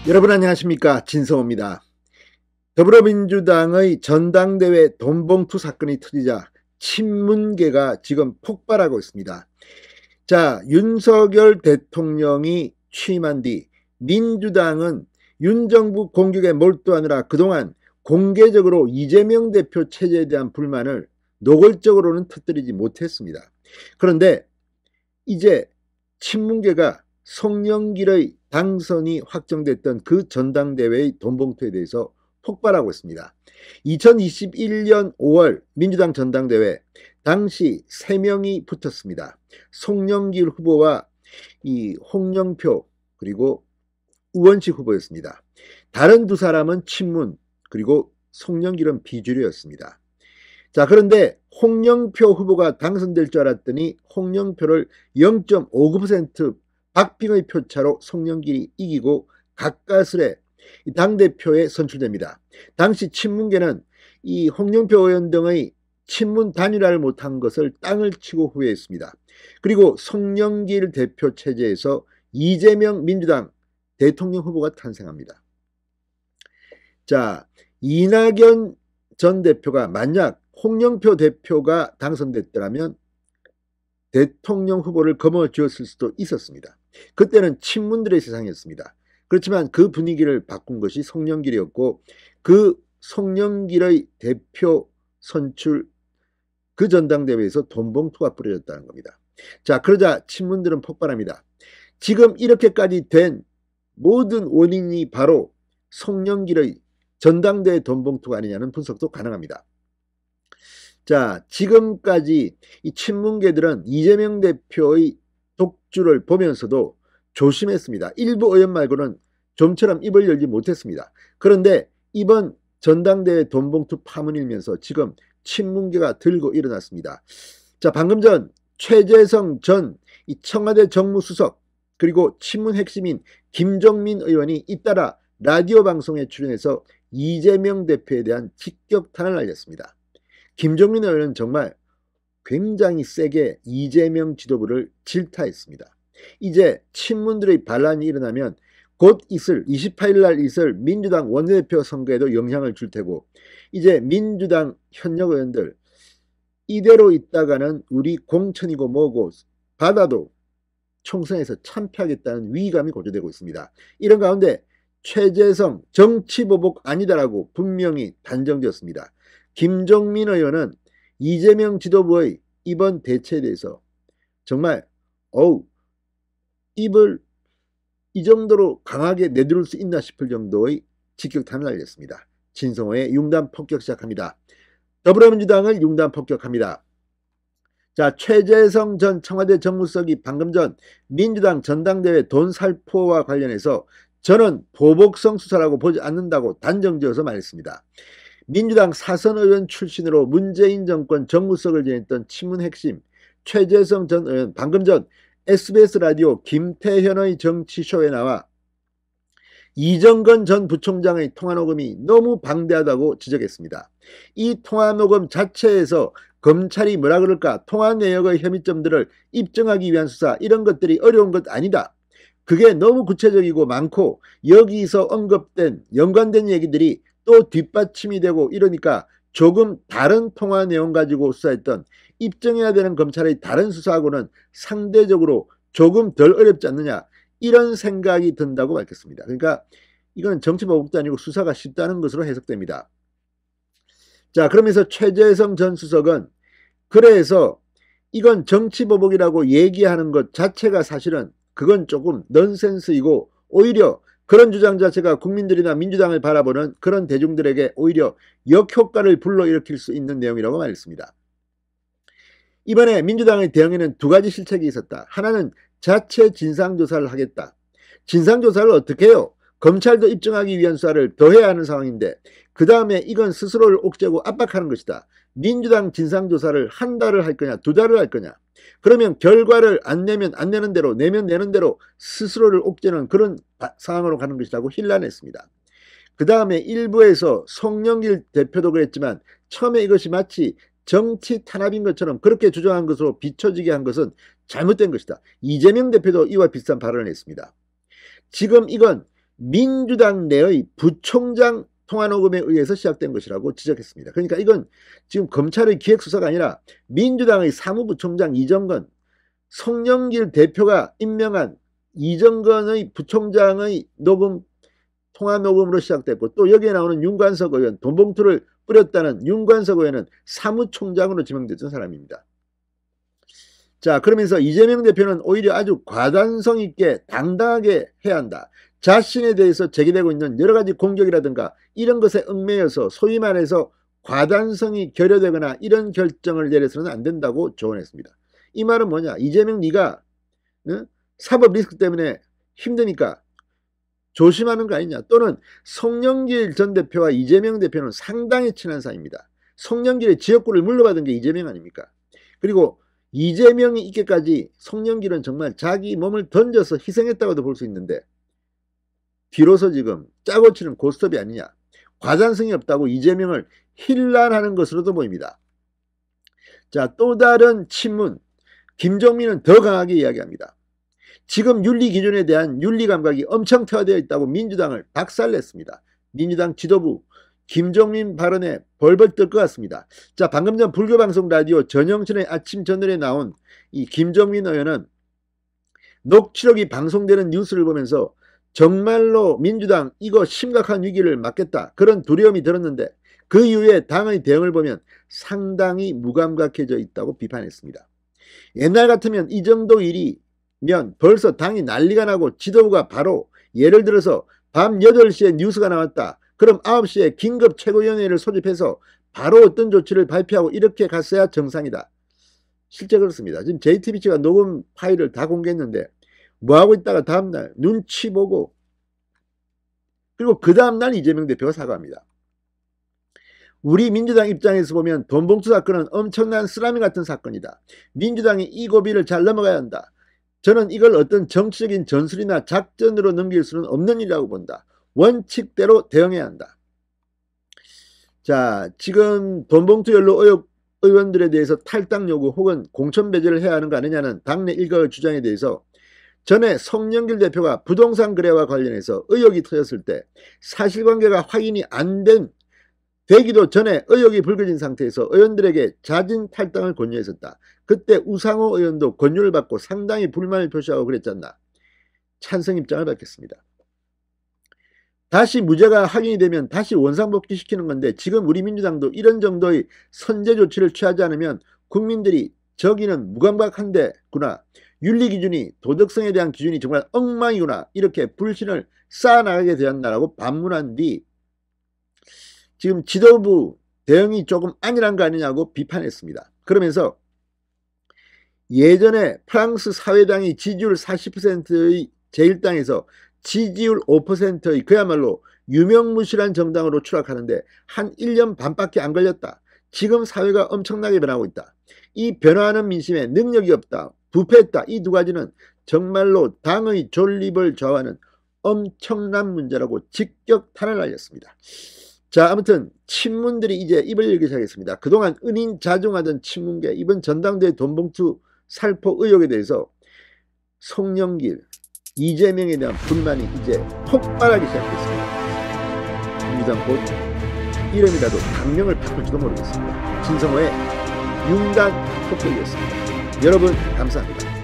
여러분 안녕하십니까, 진성호입니다. 더불어민주당의 전당대회 돈봉투 사건이 터지자 친문계가 지금 폭발하고 있습니다. 자, 윤석열 대통령이 취임한 뒤 민주당은 윤 정부 공격에 몰두하느라 그동안 공개적으로 이재명 대표 체제에 대한 불만을 노골적으로는 터뜨리지 못했습니다. 그런데 이제 친문계가 송영길의 당선이 확정됐던 그 전당대회의 돈봉투에 대해서 폭발하고 있습니다. 2021년 5월 민주당 전당대회 당시 3명이 붙었습니다. 송영길 후보와 이 홍영표 그리고 우원식 후보였습니다. 다른 두 사람은 친문 그리고 송영길은 비주류였습니다. 자, 그런데 홍영표 후보가 당선될 줄 알았더니 홍영표를 0.59% 박빙의 표차로 송영길이 이기고 가까스레 당대표에 선출됩니다. 당시 친문계는 이 홍영표 의원 등의 친문 단일화를 못한 것을 땅을 치고 후회했습니다. 그리고 송영길 대표 체제에서 이재명 민주당 대통령 후보가 탄생합니다. 자, 이낙연 전 대표가 만약 홍영표 대표가 당선됐더라면 대통령 후보를 거머쥐었을 수도 있었습니다. 그때는 친문들의 세상이었습니다. 그렇지만 그 분위기를 바꾼 것이 송영길이었고 그 송영길의 대표 선출 그 전당대회에서 돈봉투가 뿌려졌다는 겁니다. 자, 그러자 친문들은 폭발합니다. 지금 이렇게까지 된 모든 원인이 바로 송영길의 전당대회 돈봉투가 아니냐는 분석도 가능합니다. 자, 지금까지 이 친문계들은 이재명 대표의 독주를 보면서도 조심했습니다. 일부 의원 말고는 좀처럼 입을 열지 못했습니다. 그런데 이번 전당대회 돈봉투 파문이 일면서 지금 친문계가 들고 일어났습니다. 자, 방금 전 최재성 전 청와대 정무수석 그리고 친문 핵심인 김종민 의원이 잇따라 라디오 방송에 출연해서 이재명 대표에 대한 직격탄을 날렸습니다. 김종민 의원은 정말 굉장히 세게 이재명 지도부를 질타했습니다. 이제 친문들의 반란이 일어나면 곧 있을 28일 날 있을 민주당 원내대표 선거에도 영향을 줄 테고 이제 민주당 현역 의원들 이대로 있다가는 우리 공천이고 뭐고 받아도 총선에서 참패하겠다는 위기감이 고조되고 있습니다. 이런 가운데 최재성 정치보복 아니다라고 분명히 단정지었습니다. 김종민 의원은 이재명 지도부의 이번 대처에 대해서 정말 입을 이 정도로 강하게 내두를 수 있나 싶을 정도의 직격탄을 날렸습니다. 진성호의 융단 폭격 시작합니다. 더불어민주당을 융단 폭격합니다. 자, 최재성 전 청와대 정무수석이 방금 전 민주당 전당대회 돈 살포와 관련해서 저는 보복성 수사라고 보지 않는다고 단정지어서 말했습니다. 민주당 사선 의원 출신으로 문재인 정권 정무수석을 지냈던 친문 핵심 최재성 전 의원 방금 전 SBS 라디오 김태현의 정치쇼에 나와 이정건 전 부총장의 통화녹음이 너무 방대하다고 지적했습니다. 이 통화녹음 자체에서 검찰이 뭐라 그럴까 통화 내역의 혐의점들을 입증하기 위한 수사 이런 것들이 어려운 것 아니다. 그게 너무 구체적이고 많고 여기서 언급된 연관된 얘기들이 또 뒷받침이 되고 이러니까 조금 다른 통화 내용 가지고 수사했던 입증해야 되는 검찰의 다른 수사하고는 상대적으로 조금 덜 어렵지 않느냐 이런 생각이 든다고 밝혔습니다. 그러니까 이건 정치보복도 아니고 수사가 쉽다는 것으로 해석됩니다. 자, 그러면서 최재성 전 수석은 그래서 이건 정치보복이라고 얘기하는 것 자체가 사실은 그건 조금 넌센스이고 오히려 그런 주장 자체가 국민들이나 민주당을 바라보는 그런 대중들에게 오히려 역효과를 불러일으킬 수 있는 내용이라고 말했습니다. 이번에 민주당의 대응에는 두 가지 실책이 있었다. 하나는 자체 진상조사를 하겠다. 진상조사를 어떻게 해요? 검찰도 입증하기 위한 수사를 더 해야 하는 상황인데 그 다음에 이건 스스로를 옥죄고 압박하는 것이다. 민주당 진상조사를 한 달을 할 거냐 두 달을 할 거냐. 그러면 결과를 안 내면 안 내는 대로 내면 내는 대로 스스로를 옥죄는 그런 상황으로 가는 것이라고 힐난했습니다. 그 다음에 일부에서 송영길 대표도 그랬지만 처음에 이것이 마치 정치 탄압인 것처럼 그렇게 주장한 것으로 비춰지게 한 것은 잘못된 것이다. 이재명 대표도 이와 비슷한 발언을 했습니다. 지금 이건 민주당 내의 부총장 통화녹음에 의해서 시작된 것이라고 지적했습니다. 그러니까 이건 지금 검찰의 기획수사가 아니라 민주당의 사무부총장 이정건, 송영길 대표가 임명한 이정건의 부총장의 녹음, 통화녹음으로 시작됐고, 또 여기에 나오는 윤관석 의원, 돈봉투를 뿌렸다는 윤관석 의원은 사무총장으로 지명됐던 사람입니다. 자, 그러면서 이재명 대표는 오히려 아주 과단성 있게 당당하게 해야 한다. 자신에 대해서 제기되고 있는 여러 가지 공격이라든가 이런 것에 얽매여서 소위 말해서 과단성이 결여되거나 이런 결정을 내려서는 안 된다고 조언했습니다. 이 말은 뭐냐? 이재명 네가 사법 리스크 때문에 힘드니까 조심하는 거 아니냐? 또는 송영길 전 대표와 이재명 대표는 상당히 친한 사이입니다. 송영길의 지역구를 물려받은 게 이재명 아닙니까? 그리고 이재명이 있기까지 송영길은 정말 자기 몸을 던져서 희생했다고도 볼 수 있는데 뒤로서 지금 짜고 치는 고스톱이 아니냐, 과단성이 없다고 이재명을 힐난하는 것으로도 보입니다. 자, 또 다른 친문, 김종민은 더 강하게 이야기합니다. 지금 윤리 기준에 대한 윤리 감각이 엄청 퇴화되어 있다고 민주당을 박살냈습니다. 민주당 지도부 김종민 발언에 벌벌 떨 것 같습니다. 자, 방금 전 불교방송 라디오 전영천의 아침 저널에 나온 이 김종민 의원은 녹취록이 방송되는 뉴스를 보면서 정말로 민주당 이거 심각한 위기를 맞겠다, 그런 두려움이 들었는데 그 이후에 당의 대응을 보면 상당히 무감각해져 있다고 비판했습니다. 옛날 같으면 이 정도 일이면 벌써 당이 난리가 나고 지도부가 바로 예를 들어서 밤 8시에 뉴스가 나왔다. 그럼 9시에 긴급 최고위원회를 소집해서 바로 어떤 조치를 발표하고 이렇게 갔어야 정상이다. 실제 그렇습니다. 지금 JTBC가 녹음 파일을 다 공개했는데 뭐하고 있다가 다음날 눈치 보고, 그리고 그 다음날 이재명 대표가 사과합니다. 우리 민주당 입장에서 보면 돈봉투 사건은 엄청난 쓰라미 같은 사건이다. 민주당이 이 고비를 잘 넘어가야 한다. 저는 이걸 어떤 정치적인 전술이나 작전으로 넘길 수는 없는 일이라고 본다. 원칙대로 대응해야 한다. 자, 지금 돈봉투 연루 의혹 의원들에 대해서 탈당 요구 혹은 공천 배제를 해야 하는 거 아니냐는 당내 일각의 주장에 대해서 전에 송영길 대표가 부동산 거래와 관련해서 의혹이 터졌을 때 사실관계가 확인이 안 되기도 전에 의혹이 불거진 상태에서 의원들에게 자진 탈당을 권유했었다. 그때 우상호 의원도 권유를 받고 상당히 불만을 표시하고 그랬잖나. 찬성 입장을 밝혔습니다. 다시 무죄가 확인이 되면 다시 원상복귀시키는 건데 지금 우리 민주당도 이런 정도의 선제 조치를 취하지 않으면 국민들이 저기는 무감각한데구나, 윤리기준이, 도덕성에 대한 기준이 정말 엉망이구나, 이렇게 불신을 쌓아나가게 되었나라고 반문한 뒤 지금 지도부 대응이 조금 안일한 거 아니냐고 비판했습니다. 그러면서 예전에 프랑스 사회당이 지지율 40%의 제1당에서 지지율 5%의 그야말로 유명무실한 정당으로 추락하는데 한 1년 반밖에 안 걸렸다. 지금 사회가 엄청나게 변하고 있다. 이 변화하는 민심에 능력이 없다, 부패했다. 이 두 가지는 정말로 당의 존립을 좌우하는 엄청난 문제라고 직격 탄을 날렸습니다. 자, 아무튼 친문들이 이제 입을 열기 시작했습니다. 그동안 은인자중하던 친문계, 이번 전당대회 돈봉투 살포 의혹에 대해서 송영길, 이재명에 대한 불만이 이제 폭발하기 시작했습니다. 민주당 곧 이름이라도 당명을 바꿀지도 모르겠습니다. 진성호의 융단 폭격이었습니다. 여러분 감사합니다.